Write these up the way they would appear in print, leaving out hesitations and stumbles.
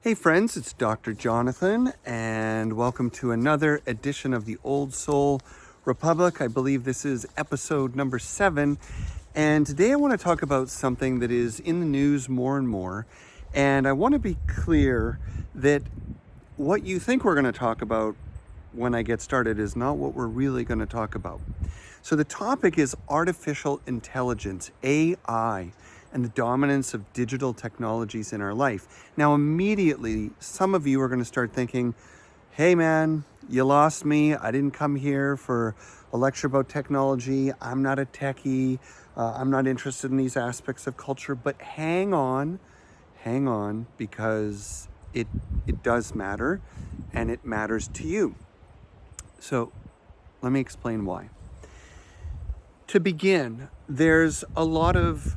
Hey friends, it's Dr. Jonathan, and welcome to another edition of the Old Soul Republic. I believe this is episode number 7, and today I want to talk about something that is in the news more and more, and I want to be clear that what you think we're going to talk about when I get started is not what we're really going to talk about. So the topic is artificial intelligence, AI, and the dominance of digital technologies in our life. Now, immediately, some of you are going to start thinking, hey man, you lost me. I didn't come here for a lecture about technology. I'm not a techie. I'm not interested in these aspects of culture. But hang on, because it does matter, and it matters to you. So let me explain why. To begin, there's a lot of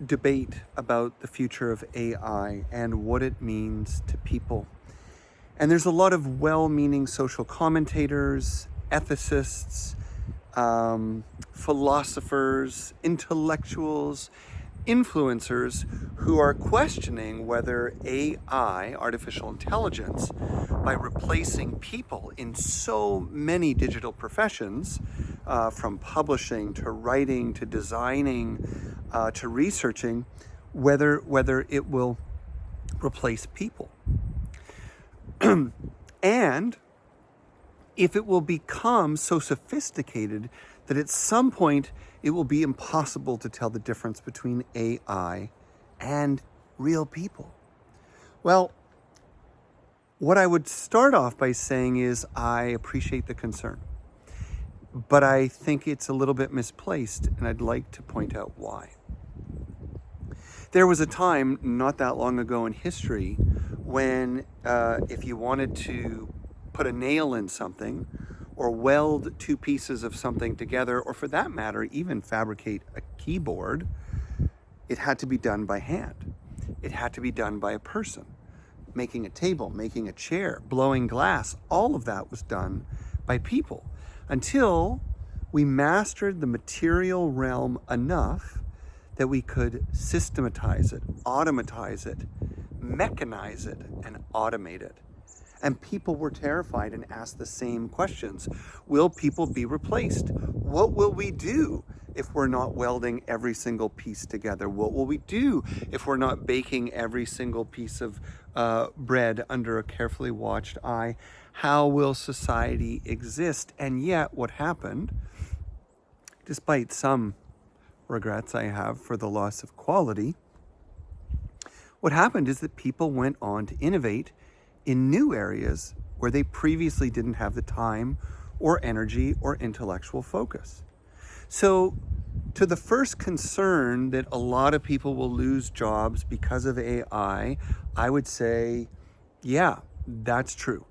debate about the future of AI and what it means to people. And there's a lot of well-meaning social commentators, ethicists, philosophers, intellectuals, influencers who are questioning whether AI, artificial intelligence, by replacing people in so many digital professions, from publishing to writing to designing to researching, whether it will replace people. And if it will become so sophisticated that at some point it will be impossible to tell the difference between AI and real people. Well, what I would start off by saying is I appreciate the concern, but I think it's a little bit misplaced, and I'd like to point out why. There was a time not that long ago in history when if you wanted to put a nail in something or weld two pieces of something together, or for that matter, even fabricate a keyboard, it had to be done by hand. It had to be done by a person. Making a table, making a chair, blowing glass, all of that was done by people until we mastered the material realm enough that we could systematize it, automatize it, mechanize it, and automate it. And people were terrified and asked the same questions. Will people be replaced? What will we do if we're not welding every single piece together? What will we do if we're not baking every single piece of bread under a carefully watched eye? How will society exist? And yet what happened, despite some regrets I have for the loss of quality, what happened is that people went on to innovate in new areas where they previously didn't have the time or energy or intellectual focus. So to the first concern that a lot of people will lose jobs because of AI, I would say, yeah, that's true.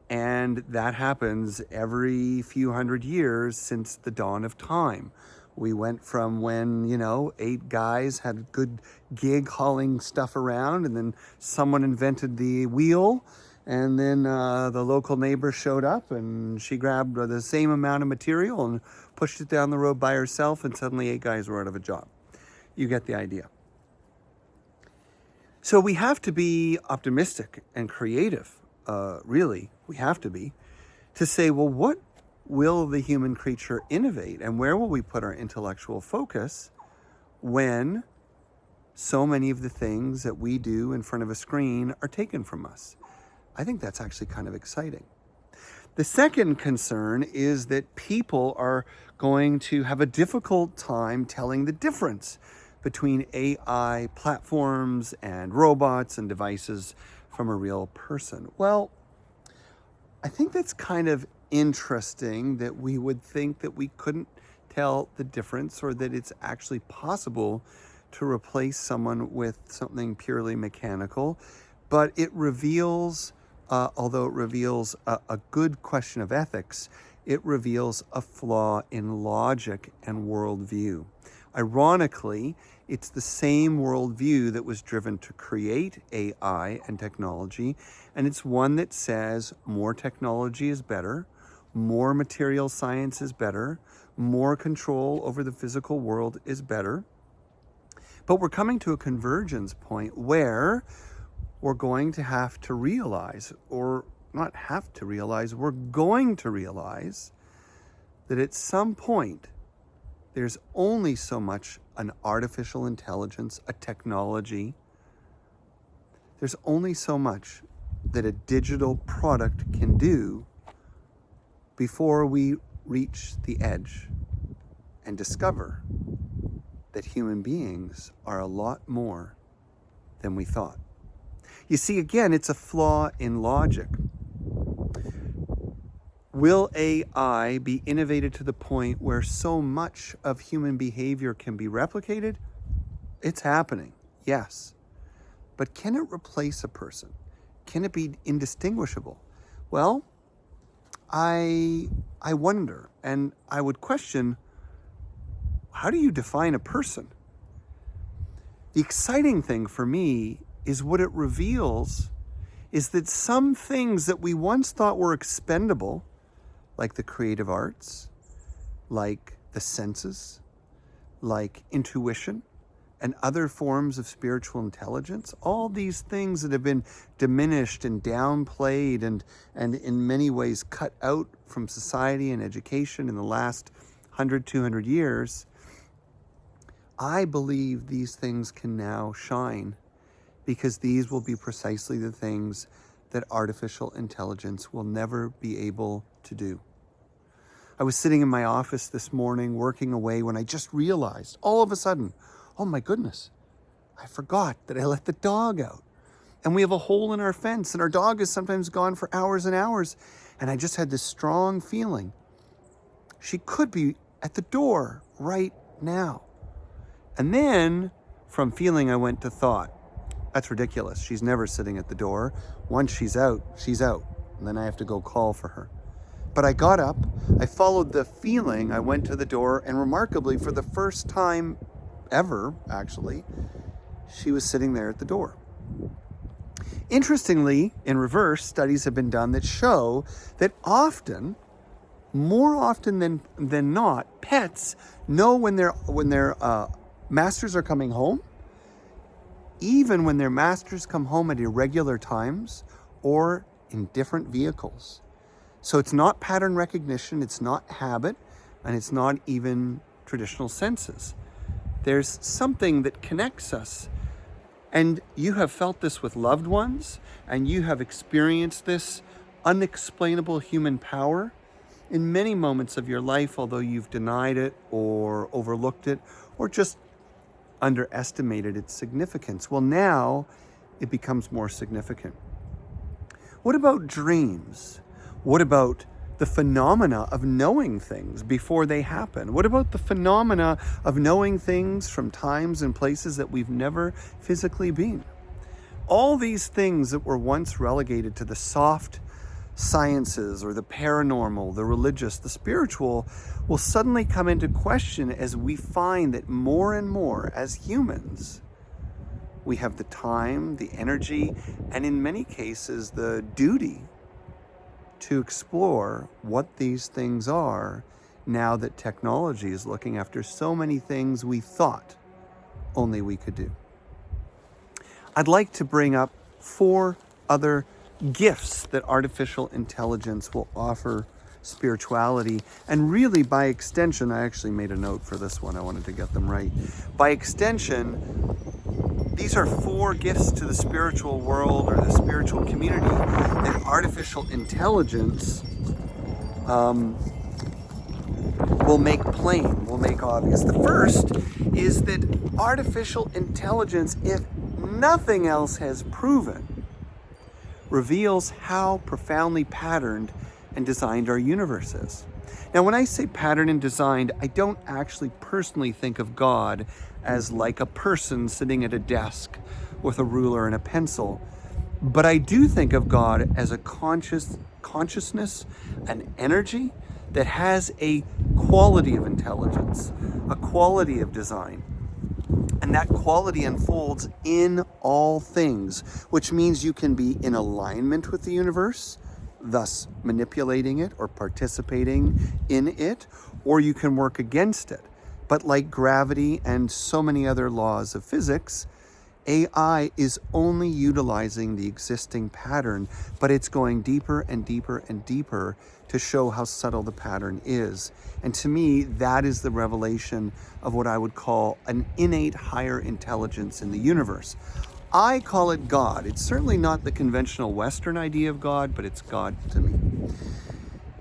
And that happens every few hundred years since the dawn of time. We went from when, 8 guys had a good gig hauling stuff around, and then someone invented the wheel, and then the local neighbor showed up and she grabbed the same amount of material and pushed it down the road by herself, and suddenly 8 guys were out of a job. You get the idea. So we have to be optimistic and creative, really, we have to be, to say, well, what will the human creature innovate, and where will we put our intellectual focus when so many of the things that we do in front of a screen are taken from us? I think that's actually kind of exciting. The second concern is that people are going to have a difficult time telling the difference between AI platforms and robots and devices from a real person. Well, I think that's kind of interesting that we would think that we couldn't tell the difference, or that it's actually possible to replace someone with something purely mechanical. But it reveals, although it reveals a good question of ethics, it reveals a flaw in logic and worldview. Ironically, it's the same worldview that was driven to create AI and technology, and it's one that says more technology is better, more material science is better, more control over the physical world is better. But we're coming to a convergence point where we're going to have to realize, or not have to realize, we're going to realize that at some point, there's only so much an artificial intelligence, a technology, there's only so much that a digital product can do before we reach the edge and discover that human beings are a lot more than we thought. You see, again, it's a flaw in logic. Will AI be innovated to the point where so much of human behavior can be replicated? It's happening, yes. But can it replace a person? Can it be indistinguishable? Well, I wonder, and I would question, how do you define a person? The exciting thing for me is what it reveals is that some things that we once thought were expendable, like the creative arts, like the senses, like intuition, and other forms of spiritual intelligence, all these things that have been diminished and downplayed and in many ways cut out from society and education in the last 100, 200 years, I believe these things can now shine, because these will be precisely the things that artificial intelligence will never be able to do. I was sitting in my office this morning working away when I just realized, all of a sudden, oh my goodness, I forgot that I let the dog out. And we have a hole in our fence, and our dog is sometimes gone for hours and hours. And I just had this strong feeling she could be at the door right now. And then from feeling, I went to thought. That's ridiculous. She's never sitting at the door. Once she's out, she's out. And then I have to go call for her. But I got up, I followed the feeling, I went to the door, and remarkably, for the first time ever, actually, she was sitting there at the door. Interestingly, in reverse, studies have been done that show that often, more often than not, pets know when their masters are coming home, even when their masters come home at irregular times or in different vehicles. So it's not pattern recognition, it's not habit, and it's not even traditional senses. There's something that connects us. And you have felt this with loved ones, and you have experienced this unexplainable human power in many moments of your life, although you've denied it or overlooked it or just underestimated its significance. Well, now it becomes more significant. What about dreams? What about the phenomena of knowing things before they happen? What about the phenomena of knowing things from times and places that we've never physically been? All these things that were once relegated to the soft sciences or the paranormal, the religious, the spiritual, will suddenly come into question as we find that more and more as humans, we have the time, the energy, and in many cases, the duty to explore what these things are now that technology is looking after so many things we thought only we could do. I'd like to bring up 4 other gifts that artificial intelligence will offer spirituality, and really by extension, I actually made a note for this one, I wanted to get them right. By extension, these are 4 gifts to the spiritual world or the spiritual community that artificial intelligence will make plain, will make obvious. The first is that artificial intelligence, if nothing else has proven, reveals how profoundly patterned and designed our universe is. Now, when I say patterned and designed, I don't actually personally think of God as like a person sitting at a desk with a ruler and a pencil, but I do think of God as a consciousness, an energy that has a quality of intelligence, a quality of design. And that quality unfolds in all things, which means you can be in alignment with the universe, thus manipulating it or participating in it, or you can work against it. But like gravity and so many other laws of physics, AI is only utilizing the existing pattern, but it's going deeper and deeper and deeper to show how subtle the pattern is. And to me, that is the revelation of what I would call an innate higher intelligence in the universe. I call it God. It's certainly not the conventional Western idea of God, but it's God to me.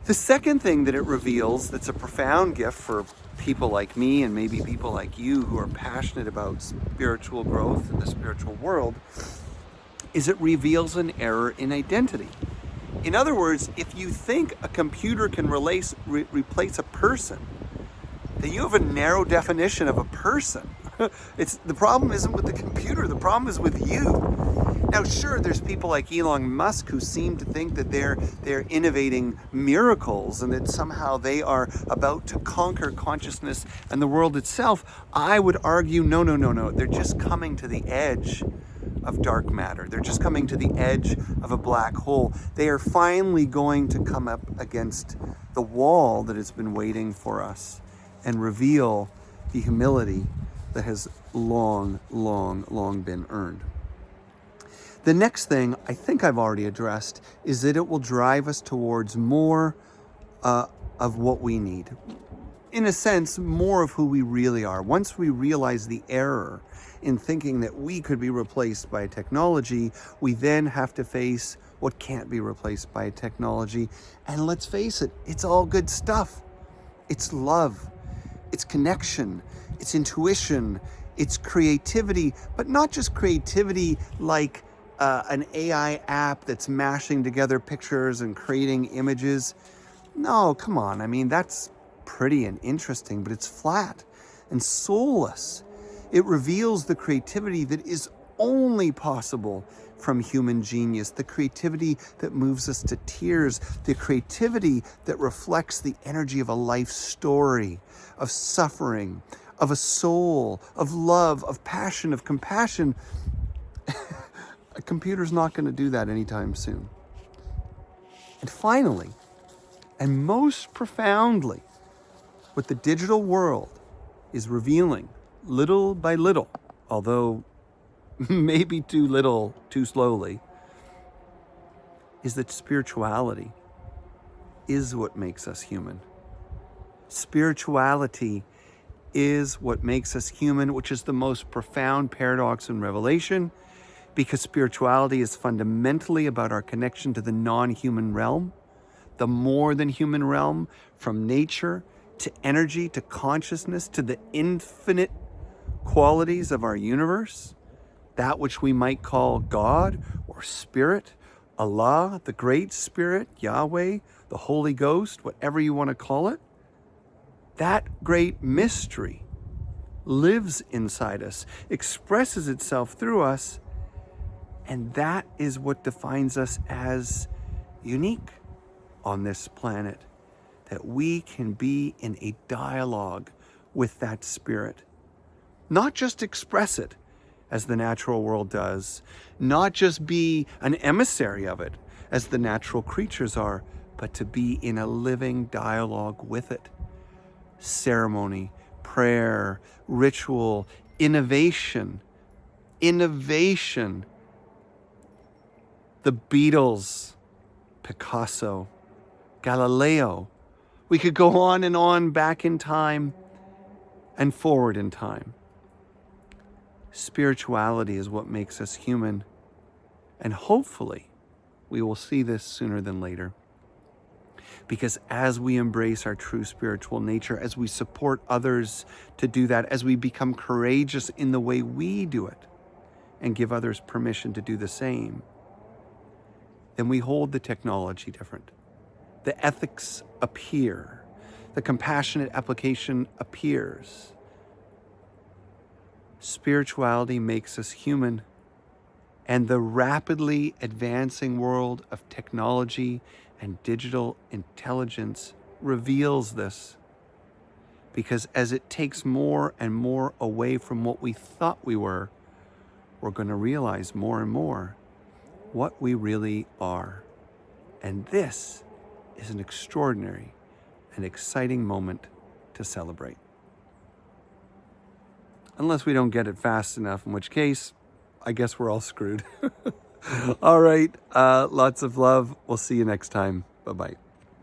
The second thing that it reveals that's a profound gift for people like me and maybe people like you who are passionate about spiritual growth in the spiritual world is it reveals an error in identity. In other words, if you think a computer can replace a person, then you have a narrow definition of a person. The problem isn't with the computer, the problem is with you. Now, sure, there's people like Elon Musk who seem to think that they're innovating miracles and that somehow they are about to conquer consciousness and the world itself. I would argue, no. They're just coming to the edge of dark matter. They're just coming to the edge of a black hole. They are finally going to come up against the wall that has been waiting for us and reveal the humility that has long been earned. The next thing I think I've already addressed is that it will drive us towards more of what we need. In a sense, more of who we really are. Once we realize the error in thinking that we could be replaced by technology, we then have to face what can't be replaced by technology. And let's face it, it's all good stuff. It's love, it's connection, it's intuition, it's creativity, but not just creativity like an AI app that's mashing together pictures and creating images. No, come on. I mean, that's pretty and interesting, but it's flat and soulless. It reveals the creativity that is only possible from human genius, the creativity that moves us to tears, the creativity that reflects the energy of a life story, of suffering, of a soul, of love, of passion, of compassion. A computer's not going to do that anytime soon. And finally, and most profoundly, what the digital world is revealing little by little, although maybe too little, too slowly, is that spirituality is what makes us human. Spirituality is what makes us human, which is the most profound paradox in Revelation, because spirituality is fundamentally about our connection to the non-human realm, the more than human realm, from nature to energy to consciousness to the infinite qualities of our universe, that which we might call God or Spirit, Allah, the Great Spirit, Yahweh, the Holy Ghost, whatever you want to call it. That great mystery lives inside us, expresses itself through us, and that is what defines us as unique on this planet, that we can be in a dialogue with that spirit. Not just express it as the natural world does, not just be an emissary of it as the natural creatures are, but to be in a living dialogue with it. Ceremony, prayer, ritual, innovation. The Beatles, Picasso, Galileo. We could go on and on back in time and forward in time. Spirituality is what makes us human, and hopefully we will see this sooner than later. Because as we embrace our true spiritual nature, as we support others to do that, as we become courageous in the way we do it and give others permission to do the same, then we hold the technology different. The ethics appear. The compassionate application appears. Spirituality makes us human, and the rapidly advancing world of technology and digital intelligence reveals this, because as it takes more and more away from what we thought we were, we're going to realize more and more what we really are. And this is an extraordinary and exciting moment to celebrate. Unless we don't get it fast enough, in which case, I guess we're all screwed. All right. Lots of love. We'll see you next time. Bye-bye.